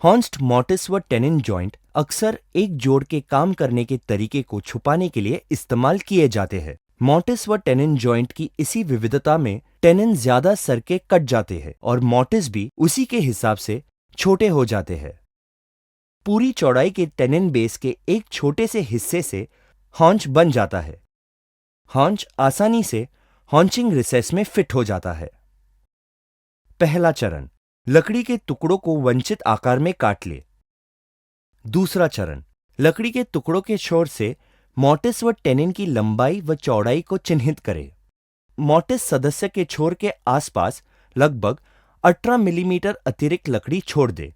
हॉन्स्ड मॉटिस व tannin joint अक्सर एक जोड़ के काम करने के तरीके को छुपाने के लिए इस्तेमाल किए जाते हैं। मॉटिस व टेनिन जॉइंट की इसी विविधता में टेनिन ज्यादा सरके कट जाते हैं और मॉटिस भी उसी के हिसाब से छोटे हो जाते हैं। पूरी चौड़ाई के टेनिन बेस के एक छोटे से हिस्से से हॉन्च बन जाता है। हॉन्च आसानी से हॉन्चिंग रिसेस में फिट हो जाता है। पहला चरण, लकड़ी के टुकड़ों को वंचित आकार में काट ले। दूसरा चरण, लकड़ी के टुकड़ों के छोर से मॉटिस व टेनिन की लंबाई व चौड़ाई को चिन्हित करें। मॉटिस सदस्य के छोर के आसपास लगभग 18 मिलीमीटर अतिरिक्त लकड़ी छोड़ दे।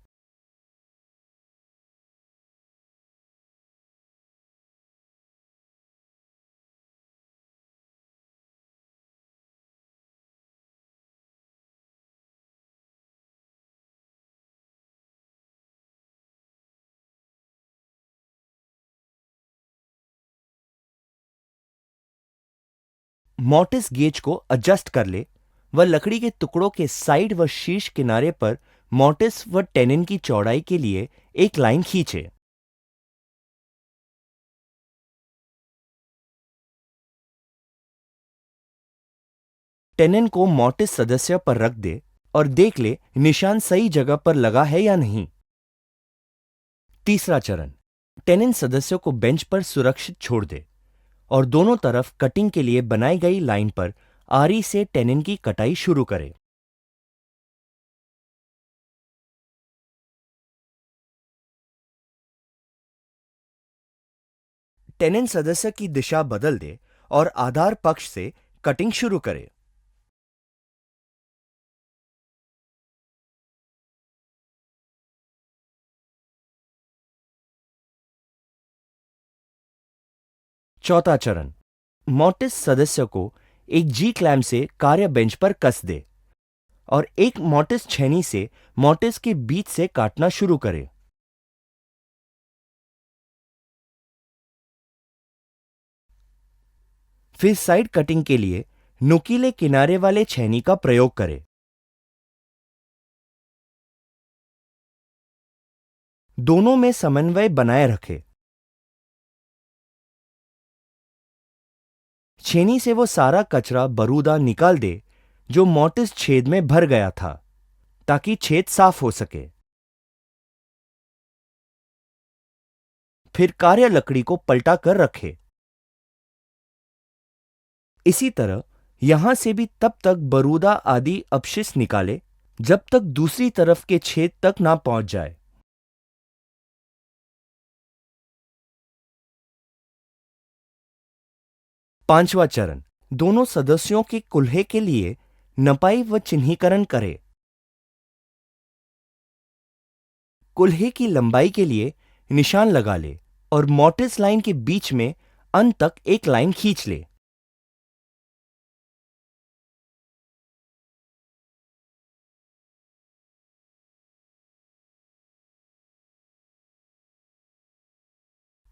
मॉटिस गेज को एडजस्ट कर ले व लकड़ी के टुकड़ों के साइड व शीर्ष किनारे पर मॉटिस व टेनिन की चौड़ाई के लिए एक लाइन खींचे। टेनिन को मॉटिस सदस्य पर रख दे और देख ले निशान सही जगह पर लगा है या नहीं। तीसरा चरण, टेनिन सदस्यों को बेंच पर सुरक्षित छोड़ दे और दोनों तरफ कटिंग के लिए बनाई गई लाइन पर आरी से टेनिन की कटाई शुरू करें। टेनिन सदस्य की दिशा बदल दे और आधार पक्ष से कटिंग शुरू करें। चौथा चरण, मॉटिस सदस्य को एक जी क्लैम्प से कार्य बेंच पर कस दे और एक मॉटिस छेनी से मॉटिस के बीच से काटना शुरू करे। फिर साइड कटिंग के लिए नुकीले किनारे वाले छेनी का प्रयोग करें। दोनों में समन्वय बनाए रखें। छेनी से वो सारा कचरा बरूदा निकाल दे जो मॉटिस छेद में भर गया था, ताकि छेद साफ हो सके। फिर कार्य लकड़ी को पलटा कर रखे। इसी तरह यहां से भी तब तक बरूदा आदि अपशिष्ट निकाले जब तक दूसरी तरफ के छेद तक ना पहुंच जाए। पांचवा चरण, दोनों सदस्यों के कुल्हे के लिए नपाई व चिन्हीकरण करें। कुल्हे की लंबाई के लिए निशान लगा ले और मॉटिस लाइन के बीच में अंत तक एक लाइन खींच ले।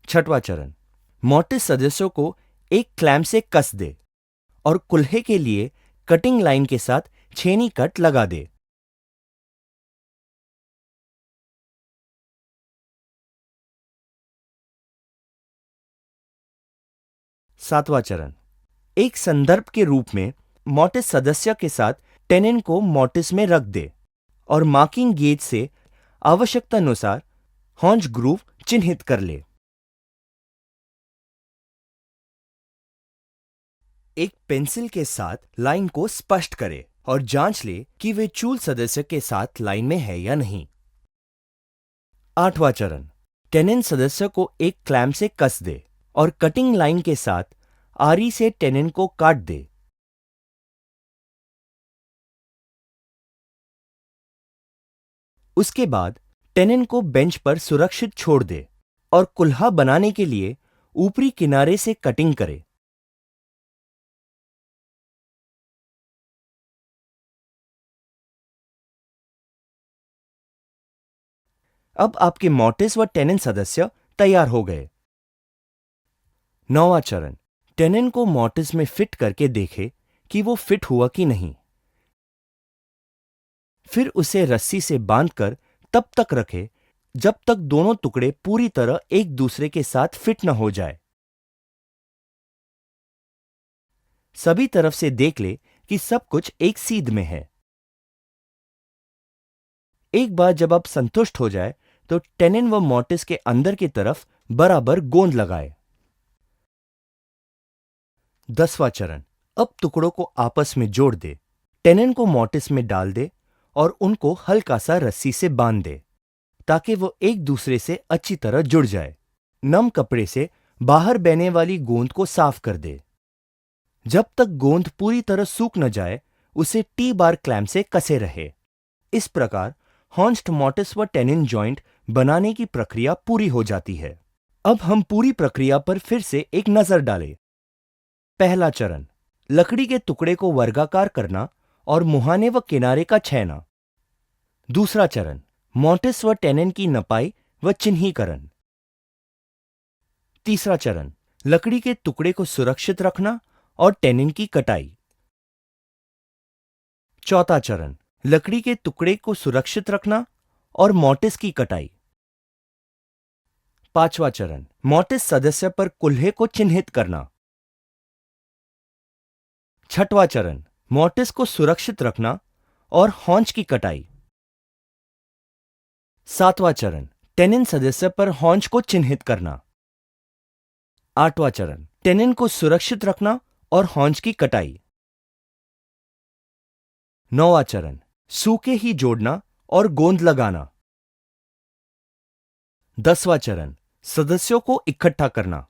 छठवां चरण, मॉटिस सदस्यों को एक क्लैंप से कस दे और कुल्हे के लिए कटिंग लाइन के साथ छेनी कट लगा दे। सातवां चरण, एक संदर्भ के रूप में मॉटिस सदस्य के साथ टेनिन को मॉटिस में रख दे और मार्किंग गेज से आवश्यकतानुसार हॉन्च ग्रूव चिन्हित कर ले। एक पेंसिल के साथ लाइन को स्पष्ट करे और जांच ले कि वे चूल सदस्य के साथ लाइन में है या नहीं। आठवां चरण, टेनिन सदस्य को एक क्लैंप से कस दे और कटिंग लाइन के साथ आरी से टेनिन को काट दे। उसके बाद टेनिन को बेंच पर सुरक्षित छोड़ दे और कुल्हा बनाने के लिए ऊपरी किनारे से कटिंग करे। अब आपके मॉटिस व टेनिन सदस्य तैयार हो गए। नौवां चरण, टेनिन को मॉटिस में फिट करके देखे कि वो फिट हुआ कि नहीं। फिर उसे रस्सी से बांधकर तब तक रखे जब तक दोनों टुकड़े पूरी तरह एक दूसरे के साथ फिट न हो जाए। सभी तरफ से देख ले कि सब कुछ एक सीध में है। एक बार जब आप संतुष्ट हो जाए तो टेनिन व मोर्टिस के अंदर की तरफ बराबर गोंद लगाए। 10वां चरण, अब टुकड़ों को आपस में जोड़ दे। टेनिन को मोर्टिस में डाल दे और उनको हल्का सा रस्सी से बांध दे ताकि वो एक दूसरे से अच्छी तरह जुड़ जाए। नम कपड़े से बाहर बहने वाली गोंद को साफ कर दे। जब तक गोंद पूरी तरह सूख न जाए उसे टी बार क्लैंप से कसे रहे। इस प्रकार हॉन्स्ड मोर्टिस व टेनिन जॉइंट बनाने की प्रक्रिया पूरी हो जाती है। अब हम पूरी प्रक्रिया पर फिर से एक नजर डालें। पहला चरण, लकड़ी के टुकड़े को वर्गाकार करना और मुहाने व किनारे का छेना। दूसरा चरण, मोर्टिस व टेनिन की नपाई व चिन्हीकरण। तीसरा चरण, लकड़ी के टुकड़े को सुरक्षित रखना और टेनिन की कटाई। चौथा चरण, लकड़ी के टुकड़े को सुरक्षित रखना और मोर्टिस की कटाई। पांचवा चरण, मोर्टिस सदस्य पर कुल्हे को चिन्हित करना। छठवां चरण, मोर्टिस को सुरक्षित रखना और हॉन्च की कटाई। सातवां चरण, टेनिन सदस्य पर हॉन्च को चिन्हित करना। आठवां चरण, टेनिन को सुरक्षित रखना और हॉन्च की कटाई। नौवां चरण, सूखे ही जोड़ना और गोंद लगाना। 10वां चरण, सदस्यों को इकट्ठा करना।